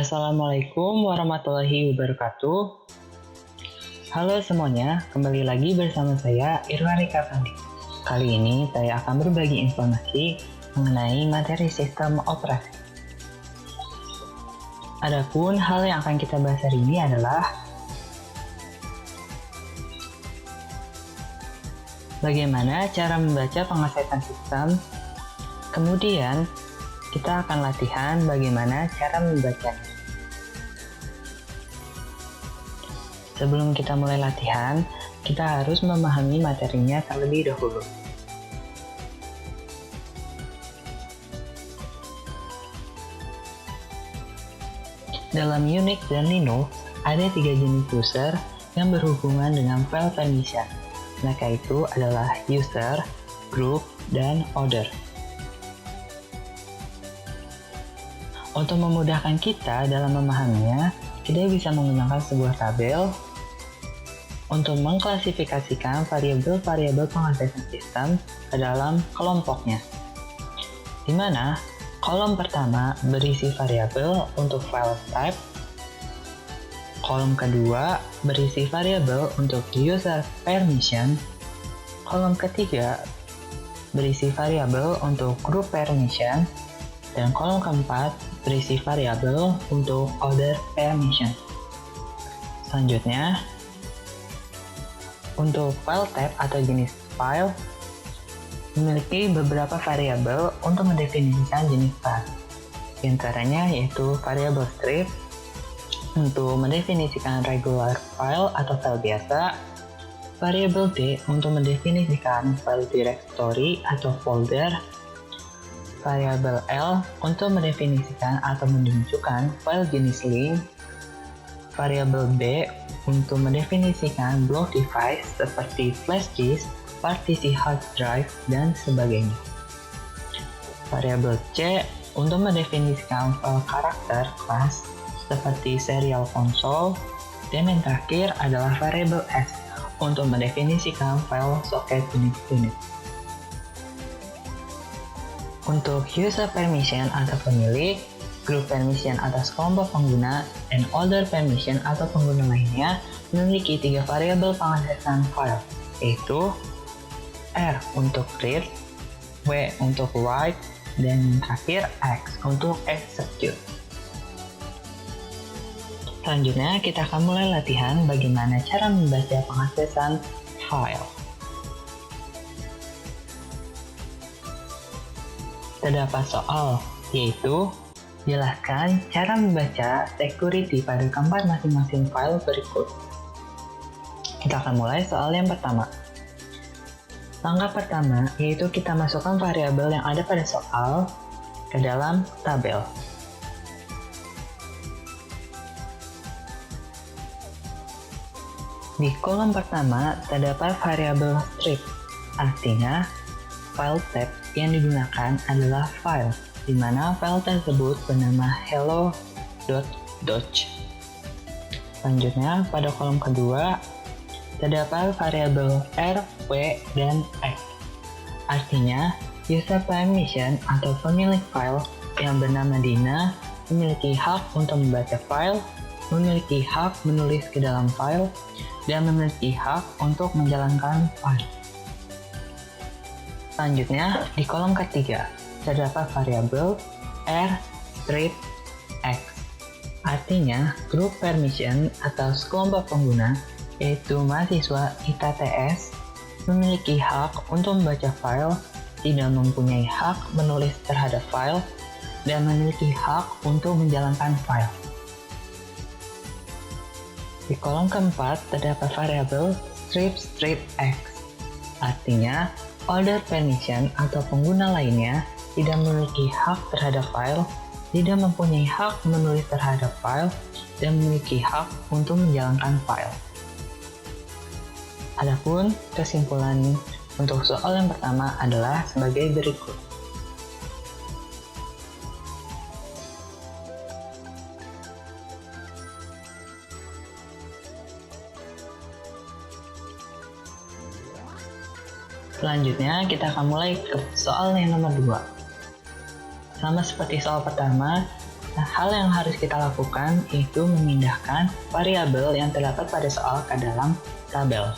Assalamualaikum warahmatullahi wabarakatuh. Halo semuanya, kembali lagi bersama saya Irwan Rika Pandi. Kali ini saya akan berbagi informasi mengenai materi sistem operasi. Adapun hal yang akan kita bahas hari ini adalah bagaimana cara membaca pengesetan sistem. Kemudian kita akan latihan bagaimana cara membacanya. Sebelum kita mulai latihan, kita harus memahami materinya terlebih dahulu. Dalam Unix dan Linux, ada 3 jenis user yang berhubungan dengan file permission. Mereka itu adalah user, group, dan order. Untuk memudahkan kita dalam memahaminya, kita bisa menggunakan sebuah tabel untuk mengklasifikasikan variabel-variabel pengesetan sistem ke dalam kelompoknya. Di mana kolom pertama berisi variabel untuk file type, kolom kedua berisi variabel untuk user permission, kolom ketiga berisi variabel untuk group permission, dan kolom keempat berisi variabel untuk order permission. Selanjutnya, untuk file type atau jenis file memiliki beberapa variabel untuk mendefinisikan jenis file. Di antaranya yaitu variabel strip untuk mendefinisikan regular file atau file biasa, variabel D untuk mendefinisikan file directory atau folder, variabel L untuk mendefinisikan atau menunjukkan file jenis link, variabel B untuk mendefinisikan block device seperti flash disk, partisi hard drive, dan sebagainya. Variabel C untuk mendefinisikan file karakter kelas seperti serial console, dan yang terakhir adalah variabel S untuk mendefinisikan file soket unit-unit. Untuk user permission atau pemilik, group permission atas kelompok pengguna, dan order permission atau pengguna lainnya memiliki 3 variabel pengesetan file, yaitu R untuk read, W untuk write, dan yang terakhir X untuk execute. Selanjutnya kita akan mulai latihan bagaimana cara membaca pengaksesan file. Terdapat soal, yaitu jelaskan cara membaca security pada keempat masing-masing file berikut. Kita akan mulai soal yang pertama. Langkah pertama yaitu kita masukkan variabel yang ada pada soal ke dalam tabel. Di kolom pertama terdapat variabel strip, artinya file type yang digunakan adalah file, di mana file tersebut bernama hello.doc. Selanjutnya, pada kolom kedua, terdapat variabel R, W, dan X. Artinya, user permission atau pemilik file yang bernama Dina memiliki hak untuk membaca file, memiliki hak menulis ke dalam file, dan memiliki hak untuk menjalankan file. Selanjutnya, di kolom ketiga, terdapat variabel R strip X. Artinya, group permission atau sekelompok pengguna, yaitu mahasiswa ITTS, memiliki hak untuk membaca file, tidak mempunyai hak menulis terhadap file, dan memiliki hak untuk menjalankan file. Di kolom keempat, terdapat variabel strip X. Artinya, order permission atau pengguna lainnya tidak memiliki hak terhadap file, tidak mempunyai hak menulis terhadap file, dan memiliki hak untuk menjalankan file. Adapun kesimpulan untuk soal yang pertama adalah sebagai berikut. Selanjutnya kita akan mulai ke soal yang nomor 2. Sama seperti soal pertama, Nah, hal yang harus kita lakukan itu memindahkan variabel yang terdapat pada soal ke dalam tabel.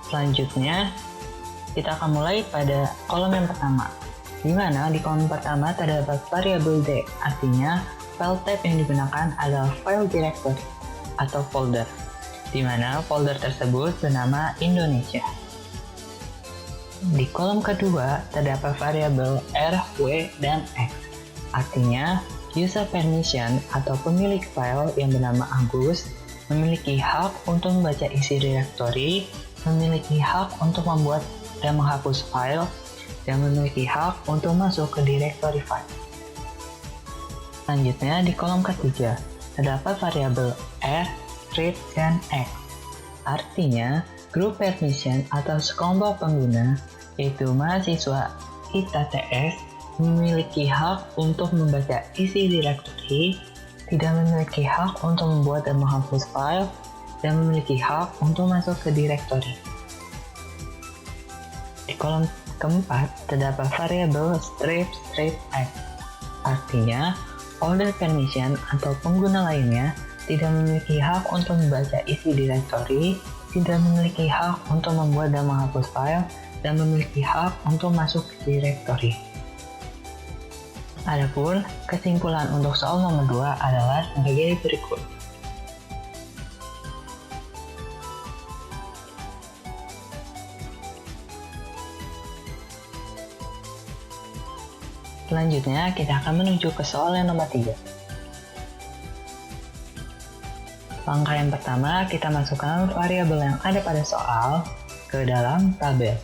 Selanjutnya, kita akan mulai pada kolom yang pertama, di mana di kolom pertama terdapat variabel D, artinya file type yang digunakan adalah file directory atau folder, di mana folder tersebut bernama Indonesia. Di kolom kedua terdapat variabel R, W, dan X, artinya user permission atau pemilik file yang bernama Agus memiliki hak untuk membaca isi direktori, memiliki hak untuk membuat dan menghapus file, dan memiliki hak untuk masuk ke direktori file. Selanjutnya, di kolom ketiga, terdapat variabel R, strip, dan X. Artinya, group permission atau sekelompok pengguna, yaitu mahasiswa ITTS, memiliki hak untuk membaca isi direktori, tidak memiliki hak untuk membuat dan menghapus file, dan memiliki hak untuk masuk ke direktori. Di kolom keempat terdapat variabel strip X, artinya holder permission atau pengguna lainnya tidak memiliki hak untuk membaca isi direktori, tidak memiliki hak untuk membuat dan menghapus file, dan memiliki hak untuk masuk ke direktori. Adapun kesimpulan untuk soal nomor 2 adalah sebagai berikut. Selanjutnya, kita akan menuju ke soal yang nomor 3. Langkah yang pertama, kita masukkan variabel yang ada pada soal ke dalam tabel.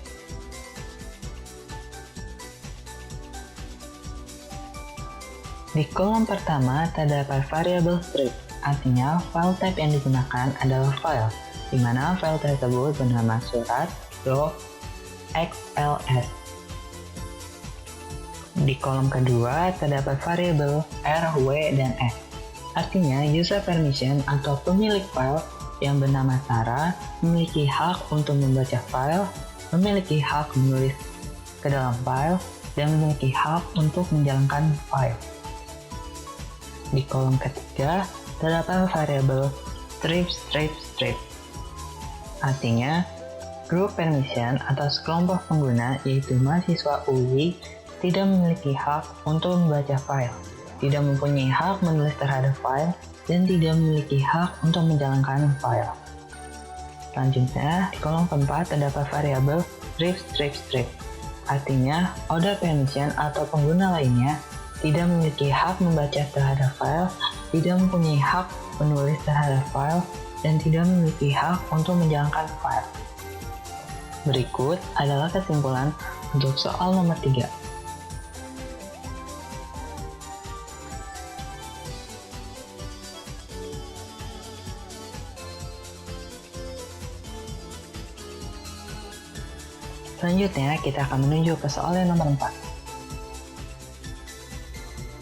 Di kolom pertama terdapat variabel strip, artinya file type yang digunakan adalah file, di mana file tersebut bernama surat.xls. Di kolom kedua terdapat variabel R, W, dan X, artinya user permission atau pemilik file yang bernama Sarah memiliki hak untuk membaca file, memiliki hak menulis ke dalam file, dan memiliki hak untuk menjalankan file. Di kolom ketiga terdapat variabel strip, artinya group permission atau sekelompok pengguna yaitu mahasiswa UI tidak memiliki hak untuk membaca file, tidak mempunyai hak menulis terhadap file, dan tidak memiliki hak untuk menjalankan file. Selanjutnya, di kolom keempat terdapat variabel strip, artinya order permission atau pengguna lainnya tidak memiliki hak membaca terhadap file, tidak mempunyai hak menulis terhadap file, dan tidak memiliki hak untuk menjalankan file. Berikut adalah kesimpulan untuk soal nomor 3. Selanjutnya, kita akan menuju ke soal yang nomor 4.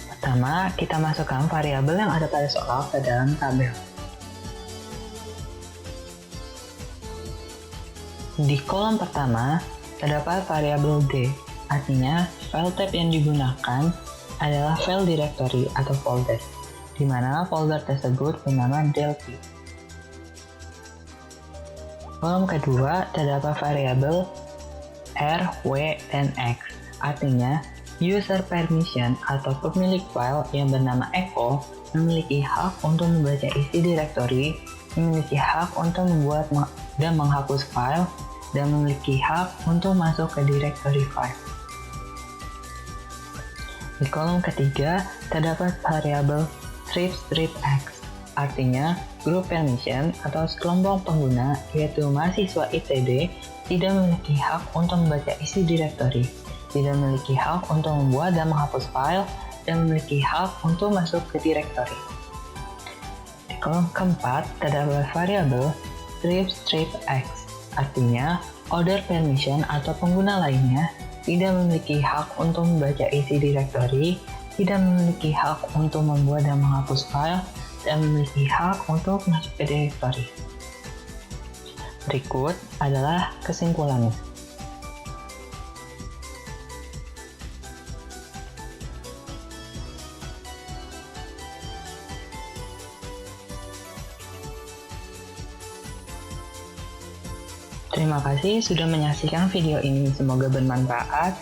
Pertama, kita masukkan variabel yang ada pada soal ke dalam tabel. Di kolom pertama, terdapat variabel D, artinya file type yang digunakan adalah file directory atau folder, di mana folder tersebut bernama Delphi. Kolom kedua, terdapat variabel R, W, dan X, artinya user permission atau pemilik file yang bernama Eko memiliki hak untuk membaca isi direktori, memiliki hak untuk membuat dan menghapus file, dan memiliki hak untuk masuk ke direktori file. Di kolom ketiga terdapat variabel strip X, artinya group permission atau sekelompok pengguna yaitu mahasiswa ITD tidak memiliki hak untuk membaca isi direktori, tidak memiliki hak untuk membuat dan menghapus file, dan memiliki hak untuk masuk ke direktori. Di kolom keempat terdapat variabel strip X, artinya order permission atau pengguna lainnya tidak memiliki hak untuk membaca isi direktori, tidak memiliki hak untuk membuat dan menghapus file, dan memiliki hak untuk masuk ke direktori. Berikut adalah kesimpulannya. Terima kasih sudah menyaksikan video ini, semoga bermanfaat.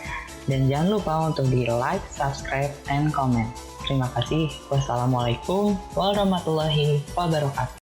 Dan jangan lupa untuk di like, subscribe, and comment. Terima kasih. Wassalamualaikum warahmatullahi wabarakatuh.